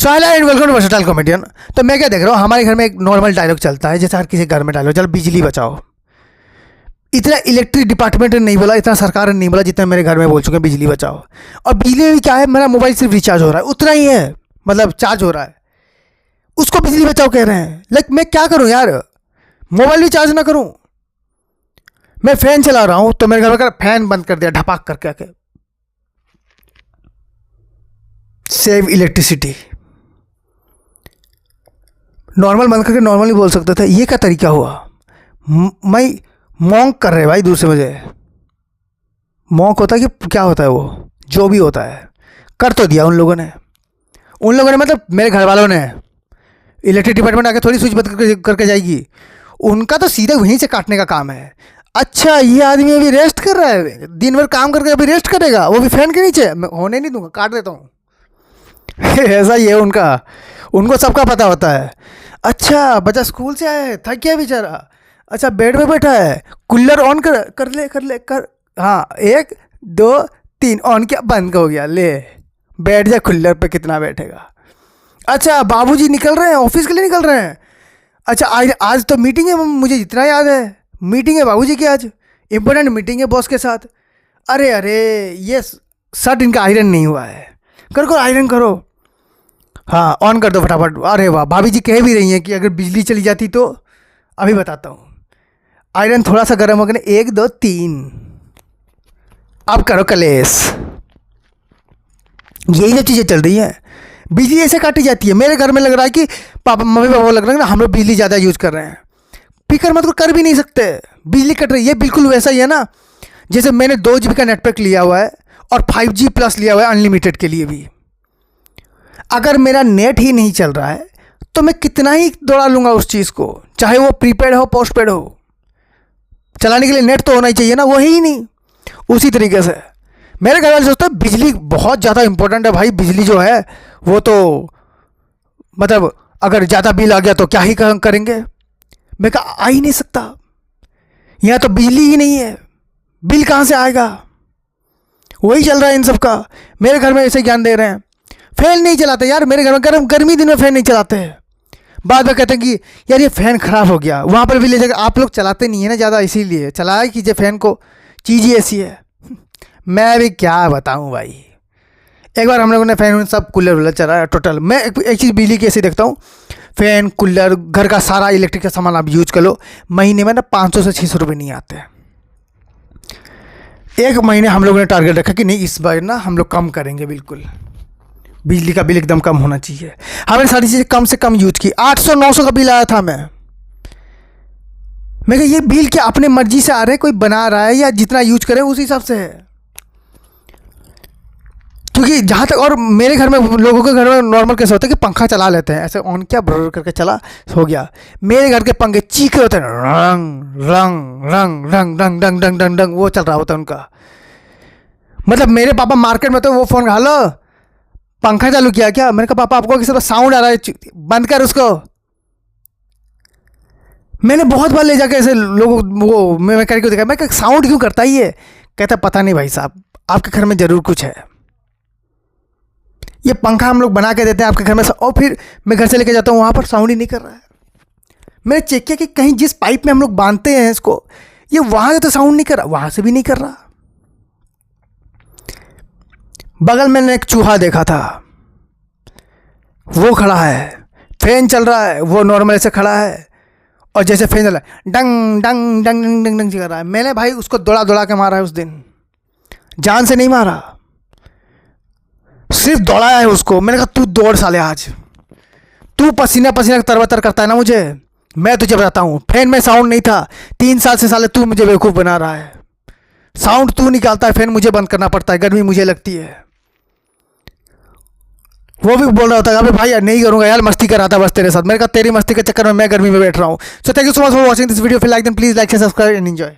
Hello and welcome to versatile comedian. तो मैं क्या देख रहा हूँ, हमारे घर में एक नॉर्मल डायलॉग चलता है, जैसे हर किसी घर में डायलॉग चल, बिजली बचाओ। इतना इलेक्ट्रिक डिपार्टमेंट ने नहीं बोला, इतना सरकार ने नहीं बोला जितना मेरे घर में बोल चुके हैं बिजली बचाओ। और बिजली में क्या है, मेरा मोबाइल सिर्फ रिचार्ज हो रहा है, उतना ही है, मतलब चार्ज हो रहा है, उसको बिजली बचाओ कह रहे हैं। लाइक मैं क्या करूँ यार, मोबाइल भी चार्ज ना करूँ। मैं फ़ैन चला रहा हूँ तो मेरे घर में फैन बंद कर दिया ढपाक करके आके। सेव इलेक्ट्रिसिटी, नॉर्मल बंद करके नॉर्मल ही बोल सकता था। ये क्या तरीका हुआ? मैं मॉन्क कर रहे भाई दूर से मुझे। मॉन्क होता है कि क्या होता है, वो जो भी होता है कर तो दिया उन लोगों ने मतलब मेरे घर वालों ने। इलेक्ट्रिक डिपार्टमेंट आके थोड़ी स्विच बंद करके जाएगी, उनका तो सीधे वहीं से काटने का काम है। अच्छा, ये आदमी अभी रेस्ट कर रहा है, दिन भर काम करके अभी रेस्ट करेगा, वो भी फैन के नीचे। मैं होने नहीं दूंगा, काट देता हूँ। ऐसा ही है उनका, उनको सबका पता होता है। अच्छा, बच्चा स्कूल से आया है, थक गया बेचारा, अच्छा बेड पे बैठा है, कूलर ऑन कर। हाँ, 1 2 3 ऑन किया, बंद हो गया, ले बैठ जा कूलर पे, कितना बैठेगा। अच्छा, बाबूजी निकल रहे हैं, ऑफिस के लिए निकल रहे हैं। अच्छा, आज तो मीटिंग है, मुझे जितना याद है मीटिंग है बाबूजी की, आज इंपॉर्टेंट मीटिंग है बॉस के साथ। अरे ये शर्ट इनका आयरन नहीं हुआ है, करो आयरन करो। हाँ, ऑन कर दो फटाफट। अरे वाह, भाभी जी कह भी रही हैं कि अगर बिजली चली जाती तो। अभी बताता हूँ, आयरन थोड़ा सा गर्म हो गया, 1 2 3, अब करो कलेश। यही सब चीज़ें चल रही हैं, बिजली ऐसे काटी जाती है। मेरे घर में लग रहा है कि मम्मी पापा लग रहा है ना, हम लोग बिजली ज़्यादा यूज़ कर रहे हैं। फिक्र मत कर भी नहीं सकते, बिजली कट रही है। बिल्कुल वैसा ही है ना, जैसे मैंने 2 GB का नेटवर्क लिया हुआ है और 5G प्लस लिया हुआ है अनलिमिटेड के लिए भी। अगर मेरा नेट ही नहीं चल रहा है तो मैं कितना ही दौड़ा लूँगा उस चीज़ को, चाहे वो प्रीपेड हो पोस्टपेड हो। चलाने के लिए नेट तो होना ही चाहिए ना, वो ही नहीं। उसी तरीके से मेरे घर वाले सोचते हैं बिजली बहुत ज़्यादा इंपॉर्टेंट है भाई। बिजली जो है वो तो मतलब अगर ज़्यादा बिल आ गया तो क्या ही करेंगे। मैं कहा आ ही नहीं सकता, यहाँ तो बिजली ही नहीं है, बिल कहाँ से आएगा। वही चल रहा है इन सब का। मेरे घर में ऐसे ज्ञान दे रहे हैं, फैन नहीं चलाते यार मेरे घर में, गर्मी दिन में फैन नहीं चलाते हैं। बाद में कहते हैं कि यार ये फ़ैन ख़राब हो गया, वहाँ पर भी ले जाकर। आप लोग चलाते नहीं है ना ज़्यादा, इसीलिए चलाया कीजिए फ़ैन को, चीज़ ही ऐसी है। मैं भी क्या बताऊँ भाई, एक बार हम लोगों ने फ़ैन सब कूलर वूलर चलाया टोटल। मैं एक चीज़ बिजली की ऐसी देखता हूँ, फ़ैन कूलर घर का सारा इलेक्ट्रिक का सामान आप यूज कर लो, महीने में ना 500 से 600 रुपये नहीं आते। एक महीने हम लोगों ने टारगेट रखा कि नहीं इस बार ना हम लोग कम करेंगे, बिल्कुल बिजली का बिल एकदम कम होना चाहिए। हमने सारी चीज़ें कम से कम यूज की। 800-900 का बिल आया था। मैं कहा ये बिल क्या अपने मर्जी से आ रहे हैं, कोई बना रहा है या जितना यूज करें उस हिसाब से है। क्योंकि जहाँ तक, और मेरे घर में लोगों के घर में नॉर्मल कैसे होता है कि पंखा चला लेते हैं, ऐसे ऑन किया ब्रर करके चला, हो गया। मेरे घर के पंखे चीखे होते हैं, रंग रंग रंग रंग रंग रंग रंग रंग रंग, वो चल रहा होता है उनका। मतलब मेरे पापा मार्केट में तो वो फ़ोन, हेलो पंखा चालू किया क्या? मैंने कहा पापा आपको किसी का साउंड आ रहा है, बंद कर उसको। मैंने बहुत बार ले जाके ऐसे लोगों वो मैं करके देखा, मैं साउंड क्यों करता ही है? कहता पता नहीं भाई साहब, आपके घर में ज़रूर कुछ है। ये पंखा हम लोग बना के देते हैं आपके घर में, और फिर मैं घर से लेके जाता हूँ, वहाँ पर साउंड ही नहीं कर रहा है। मैंने चेक किया कि कहीं जिस पाइप में हम लोग बांधते हैं इसको, ये वहाँ से तो साउंड नहीं कर रहा, वहाँ से भी नहीं कर रहा। बगल में एक चूहा देखा था, वो खड़ा है, फैन चल रहा है, वो नॉर्मल ऐसे खड़ा है, और जैसे फैन चल रहा है डंग डंग डंग डंग डंग डंग कर रहा है। मैंने भाई उसको दौड़ा के मारा है उस दिन, जान से नहीं मारा, सिर्फ दौड़ाया है उसको। मैंने कहा तू दौड़ साले, आज तू पसीना तरबतर करता है ना मुझे, मैं तुझे बताता हूँ। फैन में साउंड नहीं था, 3 साल से साले तू मुझे बेवकूफ़ बना रहा है। साउंड तू निकालता है, फैन मुझे बंद करना पड़ता है, गर्मी मुझे लगती है। वो भी बोल रहा होता है अबे भाई यार नहीं करूँगा यार, मस्ती कर रहा था बस तेरे साथ। मैंने कहा तेरी मस्ती के चक्कर में मैं गर्मी में बैठ रहा हूँ। So thank you so much for watching this video. फिर like then please like subscribe and enjoy.